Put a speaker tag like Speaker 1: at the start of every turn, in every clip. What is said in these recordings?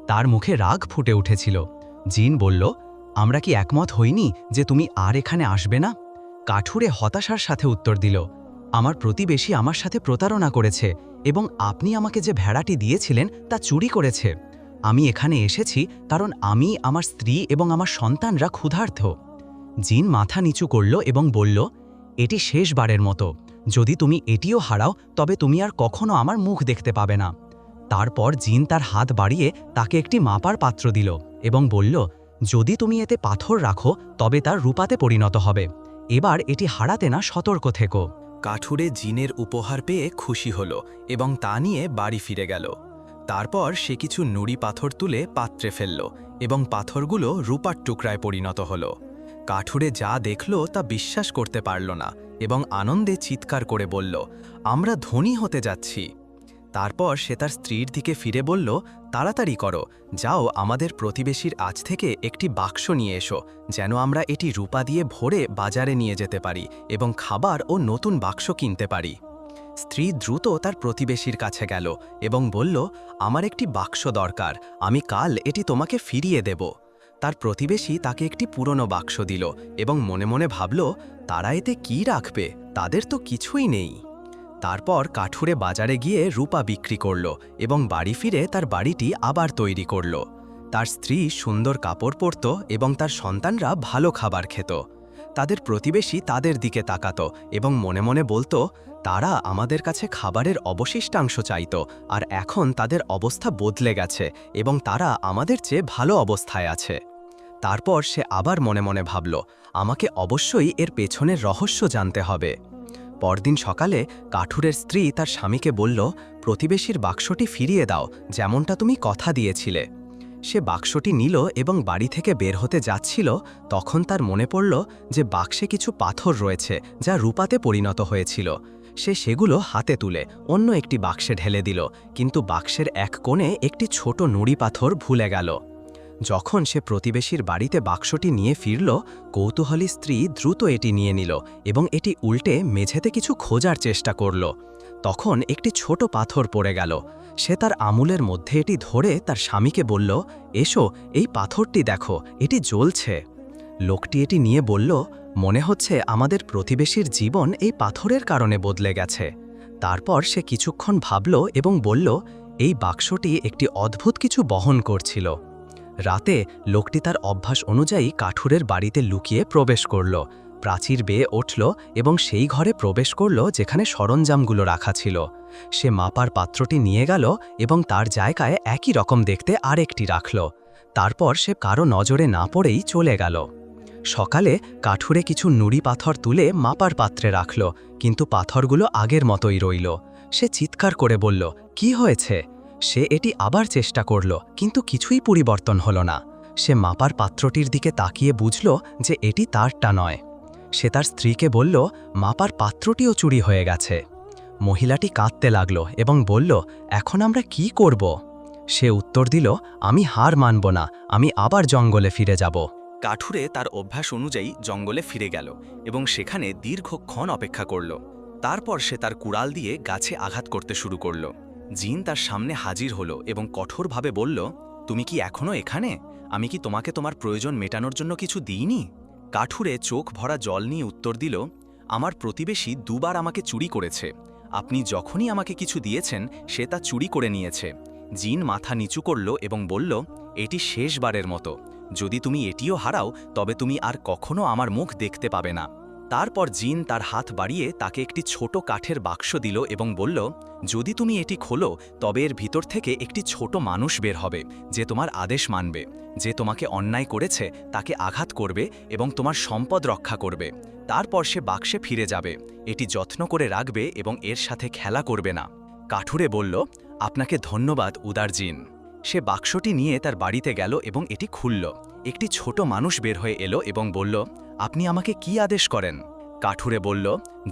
Speaker 1: তার মুখে রাগ ফুটে উঠেছিল। জিন বলল, আমরা কি একমত হইনি যে তুমি আর এখানে আসবে না? কাঠুরে হতাশার সাথে উত্তর দিল, আমার প্রতিবেশী আমার সাথে প্রতারণা করেছে এবং আপনি আমাকে যে ভেড়াটি দিয়েছিলেন তা চুরি করেছে। আমি এখানে এসেছি কারণ আমি, আমার স্ত্রী এবং আমার সন্তানরা ক্ষুধার্ত। জিন মাথা নিচু করল এবং বলল, এটি শেষবারের মতো। যদি তুমি এটিও হারাও তবে তুমি আর কখনো আমার মুখ দেখতে পাবে না। তারপর জিন তার হাত বাড়িয়ে তাকে একটি মাপার পাত্র দিল এবং বলল, যদি তুমি এতে পাথর রাখো তবে তার রূপাতে পরিণত হবে। এবার এটি হারাতে না সতর্ক থেকো।
Speaker 2: কাঠুরে জিনের উপহার পেয়ে খুশি হল এবং তা নিয়ে বাড়ি ফিরে গেল। তারপর সে কিছু নুড়ি পাথর তুলে পাত্রে ফেলল এবং পাথরগুলো রূপার টুকরায় পরিণত হল। কাঠুরে যা দেখল তা বিশ্বাস করতে পারল না এবং আনন্দে চিৎকার করে বলল, আমরা ধনী হতে যাচ্ছি। তারপর সে তার স্ত্রীর দিকে ফিরে বলল, তাড়াতাড়ি করো, যাও আমাদের প্রতিবেশীর আজ থেকে একটি বাক্স নিয়ে এসো, যেন আমরা এটি রূপা দিয়ে ভরে বাজারে নিয়ে যেতে পারি এবং খাবার ও নতুন বাক্স কিনতে পারি। স্ত্রী দ্রুত তার প্রতিবেশীর কাছে গেল এবং বলল, আমার একটি বাক্স দরকার, আমি কাল এটি তোমাকে ফিরিয়ে দেব। তার প্রতিবেশী তাকে একটি পুরনো বাক্স দিল এবং মনে মনে ভাবল, তারা এতে কি রাখবে, তাদের তো কিছুই নেই। তারপর কাঠুরে বাজারে গিয়ে রূপা বিক্রি করল এবং বাড়ি ফিরে তার বাড়িটি আবার তৈরি করল। তার স্ত্রী সুন্দর কাপড় পরত এবং তার সন্তানরা ভালো খাবার খেত। তাদের প্রতিবেশী তাদের দিকে তাকাত এবং মনে মনে বলতো, তারা আমাদের কাছে খাবারের অবশিষ্টাংশ চাইত, আর এখন তাদের অবস্থা বদলে গেছে এবং তারা আমাদের চেয়ে ভালো অবস্থায় আছে। তারপর সে আবার মনে মনে ভাবল, আমাকে অবশ্যই এর পেছনের রহস্য জানতে হবে। পরদিন সকালে কাঠুরের স্ত্রী তার স্বামীকে বলল, প্রতিবেশীর বাক্সটি ফিরিয়ে দাও, যেমনটা তুমি কথা দিয়েছিলে। সে বাক্সটি নিল এবং বাড়ি থেকে বের হতে যাচ্ছিল, তখন তার মনে পড়ল যে বাক্সে কিছু পাথর রয়েছে যা রূপাতে পরিণত হয়েছিল। সে সেগুলো হাতে তুলে অন্য একটি বাক্সে ঢেলে দিল, কিন্তু বাক্সের এক কোণে একটি ছোট নুড়ি পাথর ভুলে গেল। যখন সে প্রতিবেশীর বাড়িতে বাক্সটি নিয়ে ফিরল, কৌতূহলী স্ত্রী দ্রুত এটি নিয়ে নিল এবং এটি উল্টে মেঝেতে কিছু খোঁজার চেষ্টা করল। তখন একটি ছোট পাথর পড়ে গেল। সে তার আঙুলের মধ্যে এটি ধরে তার স্বামীকে বলল, এসো, এই পাথরটি দেখো, এটি জ্বলছে। লোকটি এটি নিয়ে বলল, মনে হচ্ছে আমাদের প্রতিবেশীর জীবন এই পাথরের কারণে বদলে গেছে। তারপর সে কিছুক্ষণ ভাবল এবং বলল, এই বাক্সটি একটি অদ্ভুত কিছু বহন করছিল। রাতে লোকটি তার অভ্যাস অনুযায়ী কাঠুরের বাড়িতে লুকিয়ে প্রবেশ করল, প্রাচীর বেয়ে উঠল এবং সেই ঘরে প্রবেশ করল যেখানে সরঞ্জামগুলো রাখা ছিল। সে মাপার পাত্রটি নিয়ে গেল এবং তার জায়গায় একই রকম দেখতে আরেকটি রাখল। তারপর সে কারো নজরে না পড়েই চলে গেল। সকালে কাঠুরে কিছু নুড়ি পাথর তুলে মাপার পাত্রে রাখল, কিন্তু পাথরগুলো আগের মতোই রইল। সে চিৎকার করে বলল, কি হয়েছে? সে এটি আবার চেষ্টা করল, কিন্তু কিছুই পরিবর্তন হলো না। সে মাপার পাত্রটির দিকে তাকিয়ে বুঝল যে এটি তারটা নয়। সে তার স্ত্রীকে বলল, মাপার পাত্রটিও চুরি হয়ে গেছে। মহিলাটি কাঁদতে লাগল এবং বলল, এখন আমরা কি করব? সে উত্তর দিল, আমি হার মানব না, আমি আবার জঙ্গলে ফিরে যাব।
Speaker 3: কাঠুরে তার অভ্যাস অনুযায়ী জঙ্গলে ফিরে গেল এবং সেখানে দীর্ঘক্ষণ অপেক্ষা করল। তারপর সে তার কুড়াল দিয়ে গাছে আঘাত করতে শুরু করল। জিন তার সামনে হাজির হলো এবং কঠোরভাবে বলল, তুমি কি এখনও এখানে? আমি কি তোমাকে তোমার প্রয়োজন মেটানোর জন্য কিছু দিইনি? কাঠুরে চোখ ভরা জল নিয়ে উত্তর দিল, আমার প্রতিবেশী দুবার আমাকে চুরি করেছে। আপনি যখনই আমাকে কিছু দিয়েছেন সে তা চুরি করে নিয়েছে। জিন মাথা নিচু করল এবং বলল, এটি শেষবারের মতো। যদি তুমি এটিও হারাও তবে তুমি আর কখনো আমার মুখ দেখতে পাবে না। তারপর জিন তার হাত বাড়িয়ে তাকে একটি ছোট কাঠের বাক্স দিল এবং বলল, যদি তুমি এটি খোলো তবে এর ভিতর থেকে একটি ছোট মানুষ বের হবে, যে তোমার আদেশ মানবে, যে তোমাকে অন্যায় করেছে তাকে আঘাত করবে এবং তোমার সম্পদ রক্ষা করবে। তারপর সে বাক্সে ফিরে যাবে, এটি যত্ন করে রাখবে এবং এর সাথে খেলা করবে না। কাঠুরে বলল, আপনাকে ধন্যবাদ উদার জিন। সে বাক্সটি নিয়ে তার বাড়িতে গেল এবং এটি খুলল। একটি ছোট মানুষ বের হয়ে এলো এবং বলল, আপনি আমাকে কি আদেশ করেন? কাঠুরে বলল,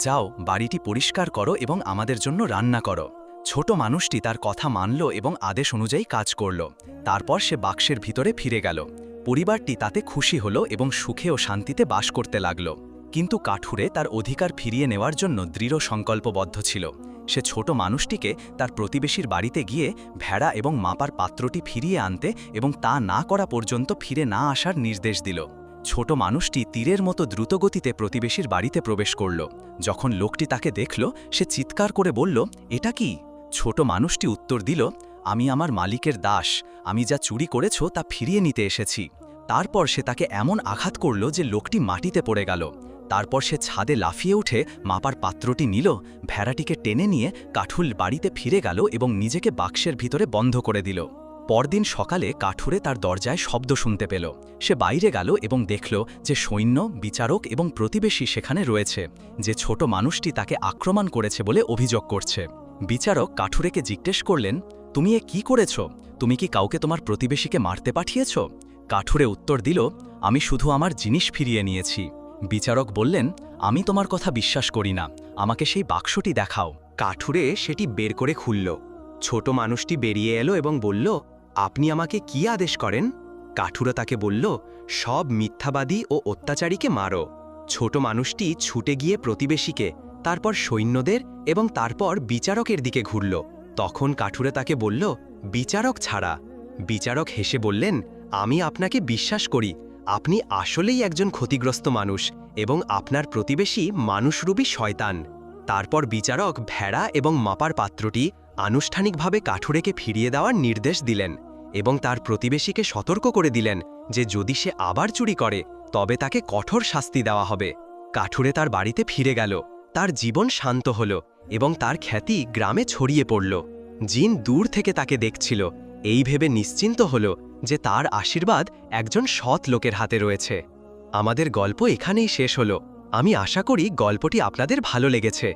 Speaker 3: যাও, বাড়িটি পরিষ্কার করো এবং আমাদের জন্য রান্না করো। ছোট মানুষটি তার কথা মানল এবং আদেশ অনুযায়ী কাজ করল। তারপর সে বাক্সের ভিতরে ফিরে গেল। পরিবারটি তাতে খুশি হল এবং সুখে ও শান্তিতে বাস করতে লাগল। কিন্তু কাঠুরে তার অধিকার ফিরিয়ে নেওয়ার জন্য দৃঢ় সংকল্পবদ্ধ ছিল। সে ছোট মানুষটিকে তার প্রতিবেশীর বাড়িতে গিয়ে ভেড়া এবং মাপার পাত্রটি ফিরিয়ে আনতে এবং তা না করা পর্যন্ত ফিরে না আসার নির্দেশ দিল। ছোট মানুষটি তীরের মতো দ্রুতগতিতে প্রতিবেশীর বাড়িতে প্রবেশ করল। যখন লোকটি তাকে দেখল, সে চিৎকার করে বলল, এটা কি? ছোট মানুষটি উত্তর দিল, আমি আমার মালিকের দাস, আমি যা চুরি করেছ তা ফিরিয়ে নিতে এসেছি। তারপর সে তাকে এমন আঘাত করল যে লোকটি মাটিতে পড়ে গেল। তারপর সে ছাদে লাফিয়ে উঠে মাপার পাত্রটি নিল, ভেড়াটিকে টেনে নিয়ে কাঠুর বাড়িতে ফিরে গেল এবং নিজেকে বাক্সের ভিতরে বন্ধ করে দিল। পরদিন সকালে কাঠুরে তার দরজায় শব্দ শুনতে পেল। সে বাইরে গেল এবং দেখল যে সৈন্য, বিচারক এবং প্রতিবেশী সেখানে রয়েছে, যে ছোট মানুষটি তাকে আক্রমণ করেছে বলে অভিযোগ করছে। বিচারক কাঠুরেকে জিজ্ঞেস করলেন, তুমি এ কি করেছ? তুমি কি কাউকে তোমার প্রতিবেশীকে মারতে পাঠিয়েছ? কাঠুরে উত্তর দিল, আমি শুধু আমার জিনিস ফিরিয়ে নিয়েছি। বিচারক বললেন, আমি তোমার কথা বিশ্বাস করি না, আমাকে সেই বাক্সটি দেখাও।
Speaker 4: কাঠুরে সেটি বের করে খুলল। ছোট মানুষটি বেরিয়ে এলো এবং বলল, আপনি আমাকে কি আদেশ করেন? কাঠুরে তাকে বলল, সব মিথ্যাবাদী ও অত্যাচারীকে মারো। ছোট মানুষটি ছুটে গিয়ে প্রতিবেশীকে, তারপর সৈন্যদের এবং তারপর বিচারকের দিকে ঘুরল। তখন কাঠুরে তাকে বলল, বিচারক ছাড়া। বিচারক হেসে বললেন, আমি আপনাকে বিশ্বাস করি, আপনি আসলেই একজন ক্ষতিগ্রস্ত মানুষ এবং আপনার প্রতিবেশী মানুষরূপী শয়তান। তারপর বিচারক ভেড়া এবং মাপার পাত্রটি আনুষ্ঠানিকভাবে কাঠুরেকে ফিরিয়ে দেওয়ার নির্দেশ দিলেন এবং তার প্রতিবেশীকে সতর্ক করে দিলেন যে যদি সে আবার চুরি করে তবে তাকে কঠোর শাস্তি দেওয়া হবে। কাঠুরে তার বাড়িতে ফিরে গেল, তার জীবন শান্ত হল এবং তার খ্যাতি গ্রামে ছড়িয়ে পড়ল। জিন দূর থেকে তাকে দেখছিল, এই ভেবে নিশ্চিন্ত হল যে তার আশীর্বাদ একজন সৎ লোকের হাতে রয়েছে। আমাদের গল্প এখানেই শেষ হলো। আমি আশা করি গল্পটি আপনাদের ভালো লেগেছে।